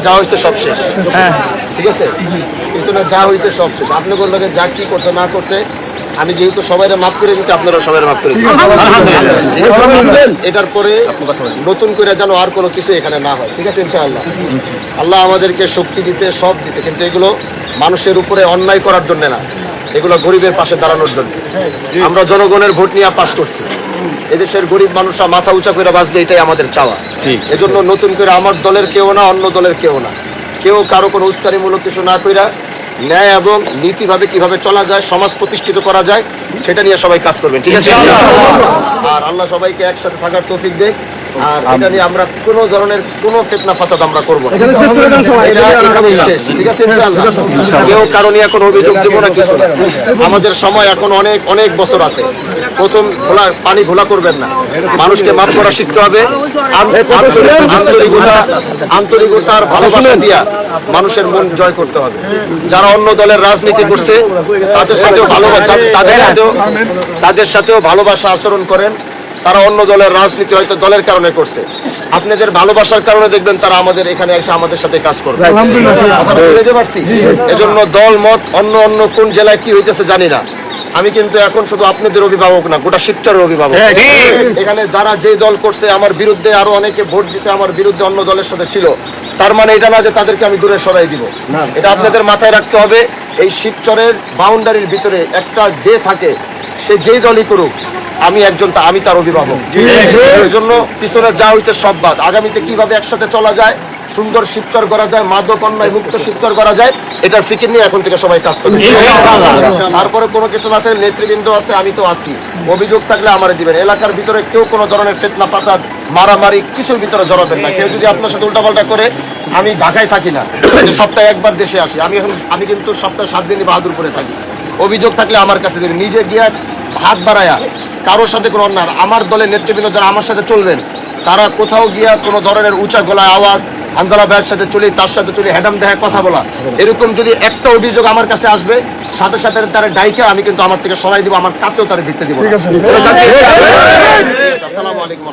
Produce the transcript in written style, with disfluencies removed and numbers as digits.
যা হয়েছে সব শেষ। হ্যাঁ ঠিক আছে, পিছনে যা হয়েছে সব শেষ। আপনি বললেন যা কি করছে না করছে, আমি যেহেতু সবাই মাফ করে দিচ্ছি, আপনারা সবাই মাফ করে দিচ্ছেন। এটার পরে নতুন করে যেন আর কোনো কিছু এখানে না হয়, ঠিক আছে ইনশাআল্লাহ। আল্লাহ আমাদেরকে শক্তি দিতে, সব দিছে, কিন্তু এগুলো মানুষের উপরে অন্যায় করার জন্য না, এগুলো গরিবের পাশে দাঁড়ানোর জন্য। আমরা জনগণের ভোট নিয়ে পাশ করছি, এদেশের গরিব মানুষরা মাথা উঁচা করে বাঁচবে, এটাই আমাদের চাওয়া। এজন্য নতুন করে আমার দলের কেউ না, অন্য দলের কেউ না, কেউ কারো কোনো উস্কানিমূলক কিছু না কইরা ন্যায় এবং নীতিভাবে কিভাবে চলা যায়, সমাজ প্রতিষ্ঠিত করা যায়, সেটা নিয়ে সবাই কাজ করবেন, ঠিক আছে। আর আল্লাহ সবাইকে একসাথে থাকার তৌফিক দেয়। আর এটা নিয়ে আমরা কোনো ধরনের কোনো ফিতনা ফাসাদ আমরা করবো না, ঠিক আছে ইনশাআল্লাহ। কেউ কারো নিয়ে কোনো অভিযোগ দেবো না, কিছু না। আমাদের সময় এখন অনেক অনেক বছর আছে। প্রথম পানি ঘোলা করবেন না, মানুষকে মাফ করা শিখতে হবে। আন্তরিকতা আর ভালোবাসা দিয়া মানুষের মন জয় করতে হবে। যারা অন্য দলের রাজনীতি করছে তাদের সাথেও ভালোবাসা আচরণ করেন। তারা অন্য দলের রাজনীতি হয়তো দলের কারণে করছে, আপনাদের ভালোবাসার কারণে দেখবেন তারা আমাদের এখানে এসে আমাদের সাথে কাজ করবে। এজন্য দল মত অন্য অন্য কোন জেলায় কি হইতেছে জানি না, আমি কিন্তু এখন শুধু আপনাদের অভিভাবক না, গোটা শিবচরের অভিভাবক। এখানে যারা যে দল করছে আমার বিরুদ্ধে, আরো অনেকে ভোট দিছে আমার বিরুদ্ধে, অন্য দলের সাথে ছিল, তার মানে এটা না যে তাদেরকে আমি দূরে সরাই দিব। এটা আপনাদের মাথায় রাখতে হবে। এই শিবচরের বাউন্ডারির ভিতরে একটা যে থাকে, সে যেই দলই করুক, আমি তার অভিভাবক। এই জন্য পিছনে যা হয়েছে সব বাদ। আগামীতে কিভাবে একসাথে চলা যায়, সুন্দর শিবচর করা যায়, মাদক অন্যায় মুক্ত শিবচর করা যায়, এটার ফিকির নিয়ে এখন থেকে সবাই কাজ করবে। তারপরে কোনো কিছু না থাকলে নেতৃবৃন্দ আছে, আমি তো আছি, অভিযোগ থাকলে আমারে দিবেন। এলাকার ভিতরে কেউ কোনো ধরনের ফিতনা ফাসাদ মারামারি কিছুর ভিতরে জড়াবেন না। কেউ যদি আপনার সাথে উল্টাপাল্টা করে, আমি ঢাকায় থাকি না, সপ্তাহে একবার দেশে আসি, আমি কিন্তু সপ্তাহে 7 দিনই বাহাদুরপুরে থাকি। অভিযোগ থাকলে আমার কাছে দেবেন, নিজে গিয়া হাত বাড়ায়া কারোর সাথে কোনো অন্যায়। আমার দলের নেতৃবৃন্দ যারা আমার সাথে চলবেন, তারা কোথাও গিয়া কোনো ধরনের উঁচা গলায় আওয়াজ, হানজালা ভাইয়ের সাথে চলি, তার সাথে চলি, হ্যাডাম দেখা কথা বলা, এরকম যদি একটা অভিযোগ আমার কাছে আসবে, সাথে সাথে তারা ডাইকে আমি কিন্তু আমার থেকে সরাই দিব, আমার কাছেও তারা ভিত্তি দিব। আসসালামু আলাইকুম।